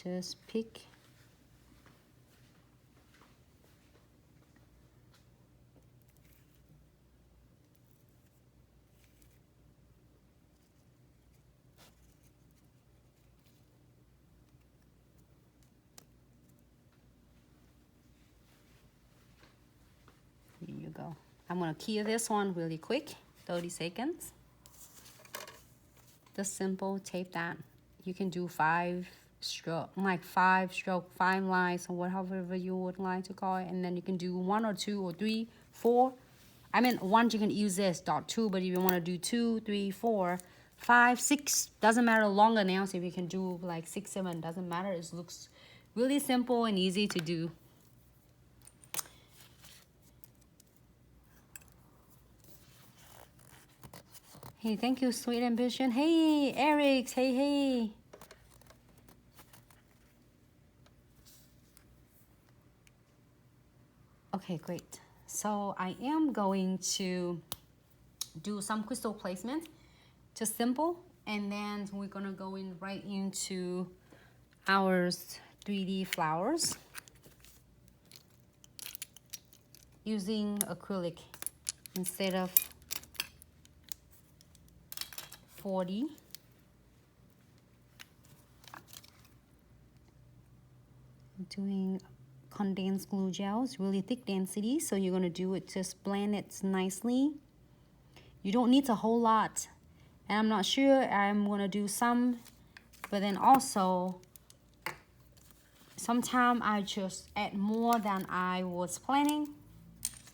just pick here you go. I'm gonna key this one really quick, 30 seconds. Just simple, tape that. You can do 5 stroke, like 5 stroke, 5 lines, or whatever you would like to call it. And then you can do 1 or 2 or 3, 4. I mean, 1 you can use this, dot 2, but if you want to do 2, 3, 4, 5, 6, doesn't matter, longer nails. If you can do like 6, 7, doesn't matter. It looks really simple and easy to do. Hey, thank you, Sweet Ambition. Hey, Eric. Hey. Okay, great. So I am going to do some crystal placement, just simple, and then we're gonna go in right into our 3D flowers using acrylic instead of 40. I'm doing condensed glue gels, really thick density, so you're gonna do it, just blend it nicely. You don't need a whole lot, and I'm not sure, I'm gonna do some, but then also sometimes I just add more than I was planning,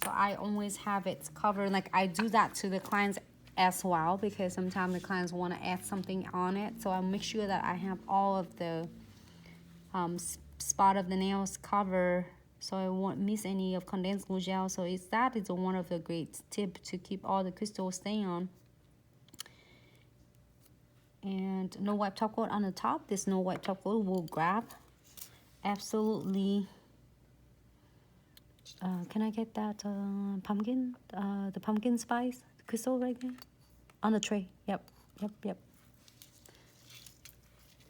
so I always have it covered. Like I do that to the clients as well, because sometimes the clients want to add something on it, so I'll make sure that I have all of the spot of the nails covered, so I won't miss any of condensed glue gel. So that is one of the great tips to keep all the crystals staying on. And no wipe top coat on the top. This no wipe top coat will grab absolutely. Can I get that pumpkin, the pumpkin spice crystal right there on the tray? Yep.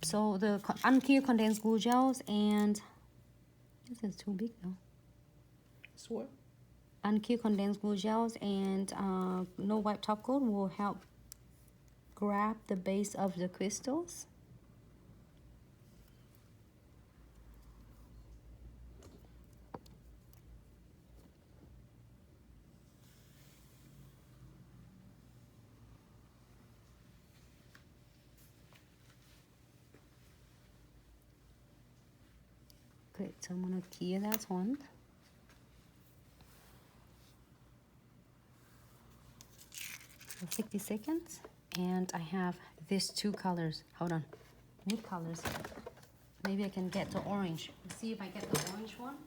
So the unclear condensed glue gels, and this is too big though. What? Unclear condensed glue gels and no wipe top coat will help grab the base of the crystals. Great, so I'm gonna clear that one. For 60 seconds, and I have these 2 colors. Hold on, what colors? Maybe I can get the orange. Let's see if I get the orange one.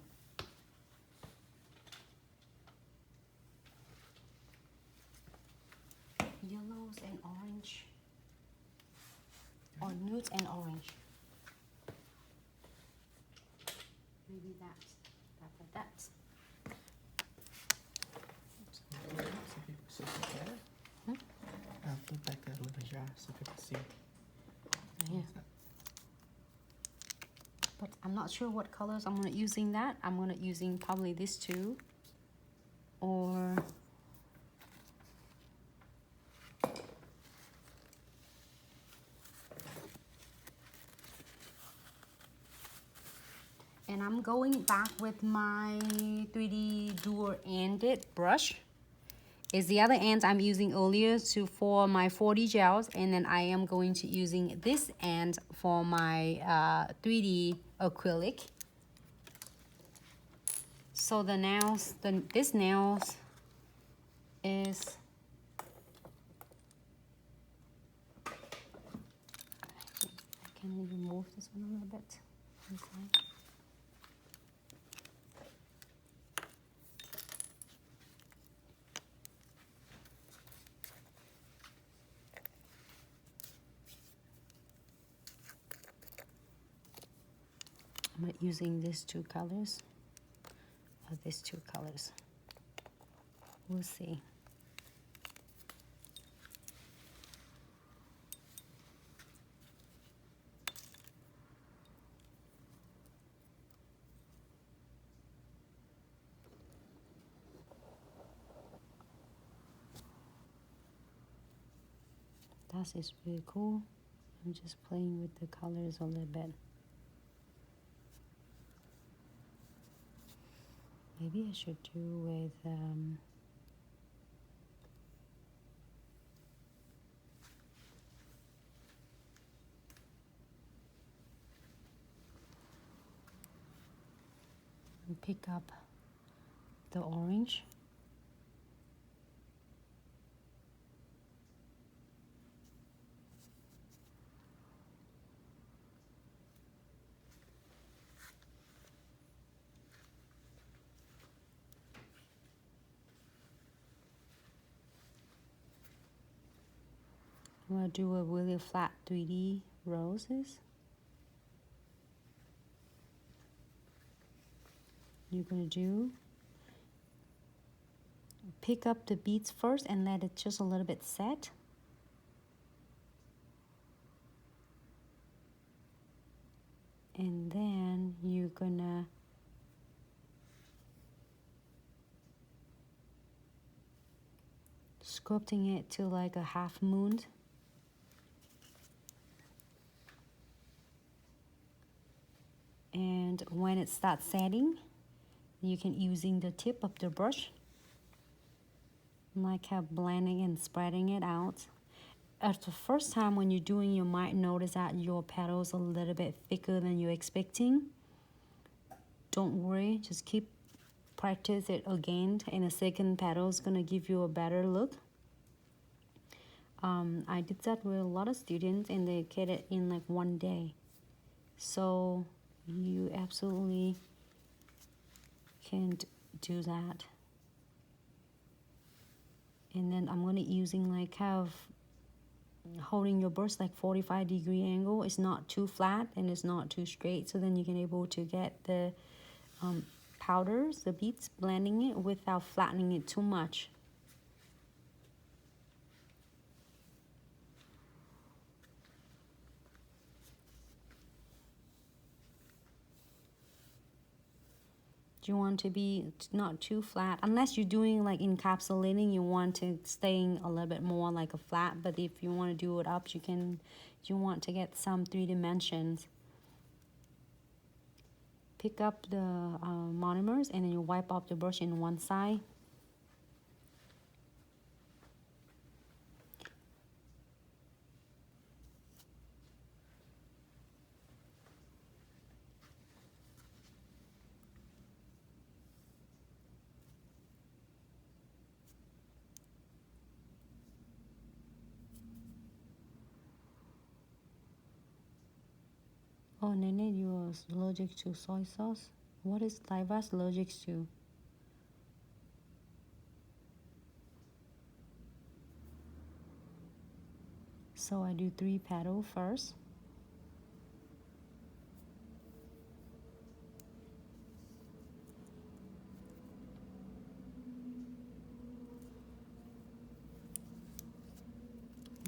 Yellows and orange, or nude and orange. Maybe that. I'll put back that little jar so people see. Yeah. But I'm not sure what colors I'm gonna using that. I'm gonna using probably these 2, or and I'm going back with my 3D dual-ended brush. Is the other end I'm using earlier for my 4D gels, and then I am going to using this end for my 3D acrylic. So the nails, this nails is I can remove this one a little bit. Okay. I'm using these 2 colors, or these 2 colors. We'll see. grass is really cool. I'm just playing with the colors a little bit. Maybe I should do with pick up the orange. I'm gonna do a really flat 3D roses. You're gonna do pick up the beads first and let it just a little bit set. And then you're gonna sculpting it to like a half moon. And when it starts setting, you can using the tip of the brush, like how blending and spreading it out. At the first time when you're doing, you might notice that your petals a little bit thicker than you're expecting. Don't worry, just keep practice it again, and the second petal is gonna give you a better look. I did that with a lot of students and they get it in like one day. So you absolutely can do that. And then I'm gonna using like have holding your brush like 45-degree angle. It's not too flat and it's not too straight, so then you can able to get the powders, the beads, blending it without flattening it too much. You want to be not too flat, unless you're doing like encapsulating, you want to staying a little bit more like a flat. But if you want to do it up, you want to get some 3 dimensions. Pick up the monomers and then you wipe off the brush in one side. Oh, Nene, you are allergic to soy sauce? What is Divas allergic to? So I do 3 petals first.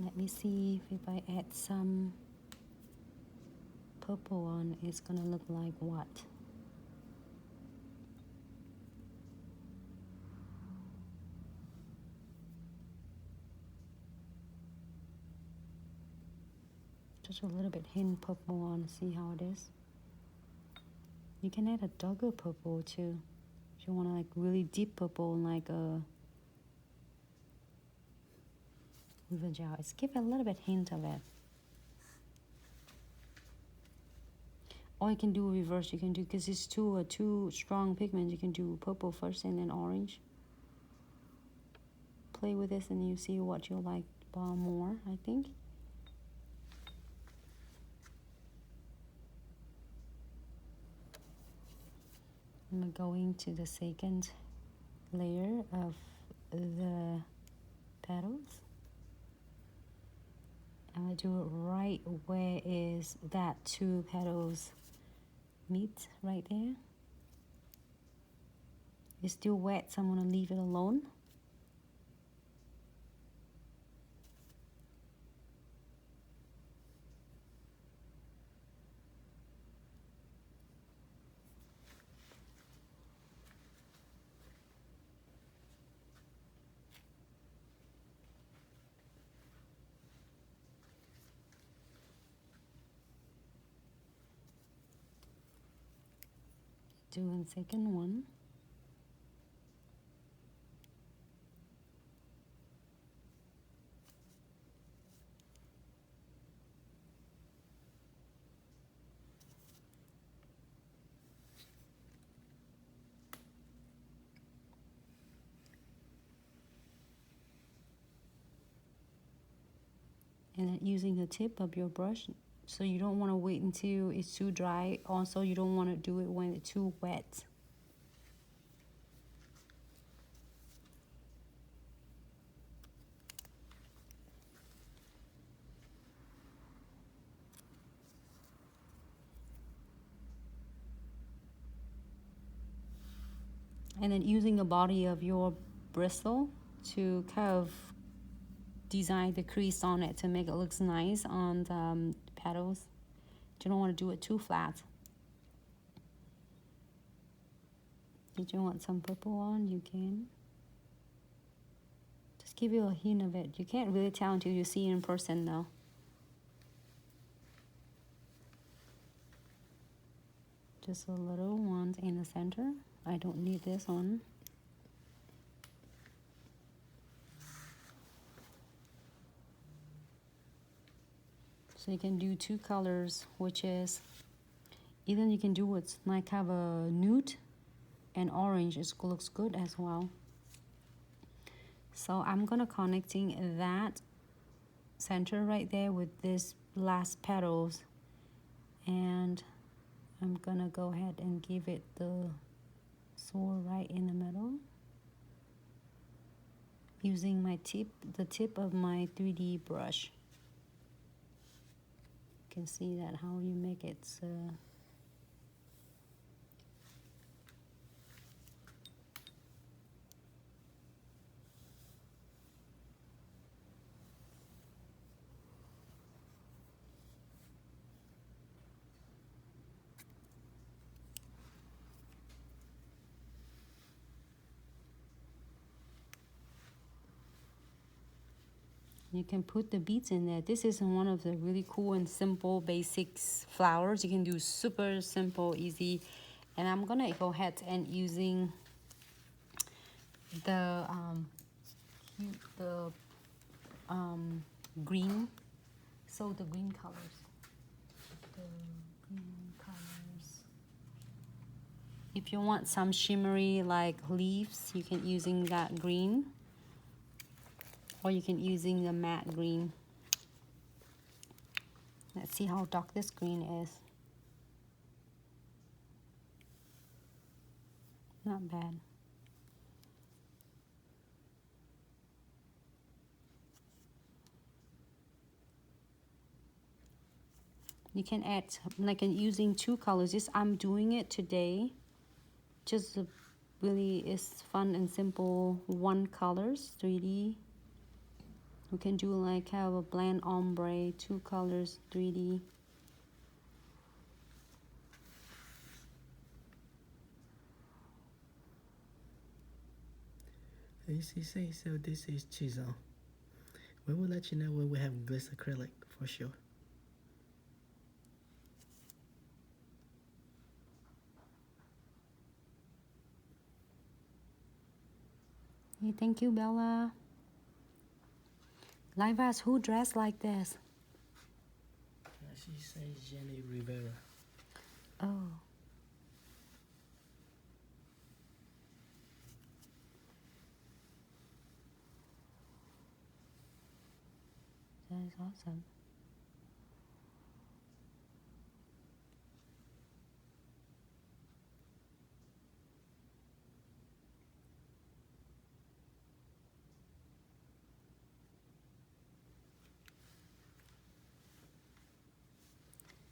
Let me see if I add some purple on, it's gonna look like what? Just a little bit hint purple on, see how it is. You can add a darker purple too. If you want like really deep purple, like a river gel, it's give a little bit hint of it. Or you can do reverse, you can do, because it's two strong pigments, you can do purple first and then orange. Play with this and you see what you like more, I think. I'm going to the second layer of the petals. I'm gonna do it right where is that 2 petals meet, right there. It's still wet, so I'm gonna leave it alone. do a second one. And then using the tip of your brush, so you don't want to wait until it's too dry. Also, you don't want to do it when it's too wet. And then using the body of your bristle to kind of design the crease on it to make it look nice on the petals. You don't want to do it too flat. If you want some purple on, you can. Just give you a hint of it. You can't really tell until you see it in person though. Just a little ones in the center. I don't need this one. So you can do two colors, which is, even you can do what's like have a nude and orange. It looks good as well. So I'm gonna connecting that center right there with this last petals, and I'm gonna go ahead and give it the swirl right in the middle using my the tip of my 3D brush. You can see that how you make it. You can put the beads in there. This is one of the really cool and simple basics flowers. You can do super simple, easy. And I'm gonna go ahead and using the green. So the green colors. If you want some shimmery like leaves, you can using that green. Or you can using the matte green. Let's see how dark this green is. Not bad. You can add like using two colors. Just I'm doing it today. Just really is fun and simple. One colors, 3D. You can do like have a blend ombre, two colors, 3D. She say so. This is chisel. We will let you know when we have glitz acrylic for sure. Hey, thank you, Bella. Live ask who dressed like this? She says Jenny Rivera. Oh. That is awesome.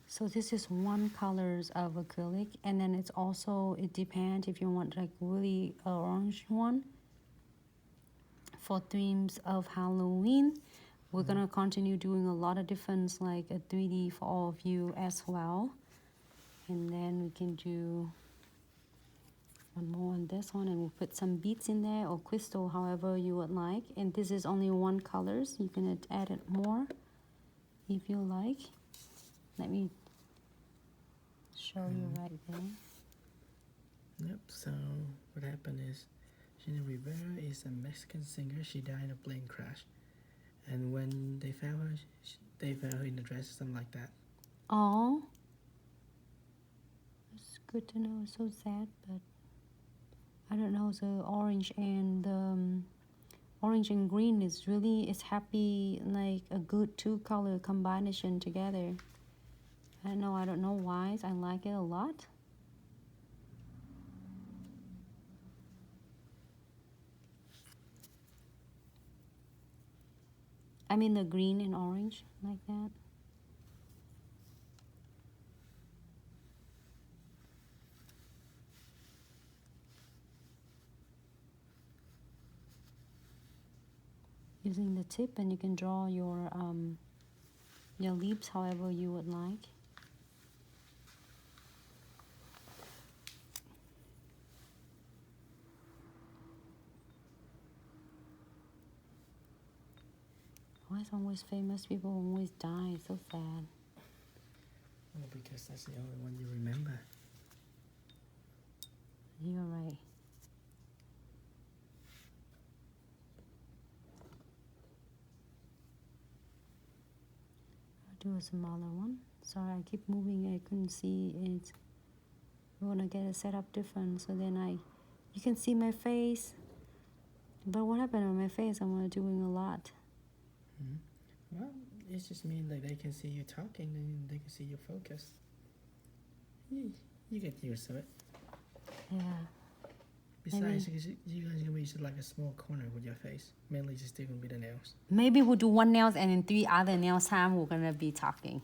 So this is one colors of acrylic, and then it's also, it depends if you want like really orange one for themes of Halloween. We're gonna continue doing a lot of different like a 3D for all of you as well. And then we can do one more on this one, and we'll put some beads in there or crystal, however you would like. And this is only one colors. You can add it more if you like. Let me show you right there. Yep, so what happened is Jenny Rivera is a Mexican singer. She died in a plane crash. And when they found her, they found her in a dress, something like that. Oh. It's good to know. It's so sad, but I don't know. The orange and the orange and green is really, it's happy, like a good two color combination together. I don't know why. I like it a lot. I mean the green and orange like that. Using the tip, and you can draw your lips however you would like. Why is always famous people always die? It's so sad. Oh, because that's the only one you remember. You're right. I'll do a smaller one. Sorry, I keep moving. I couldn't see it. I want to get it set up different, so then you can see my face. But what happened on my face? I'm doing a lot. Well, it's just mean like they can see you talking and they can see your focus. You get used to it. Yeah. Besides, you guys gonna be just like a small corner with your face. Mainly just still gonna be the nails. Maybe we'll do one nails and then 3 other nails time we're gonna be talking.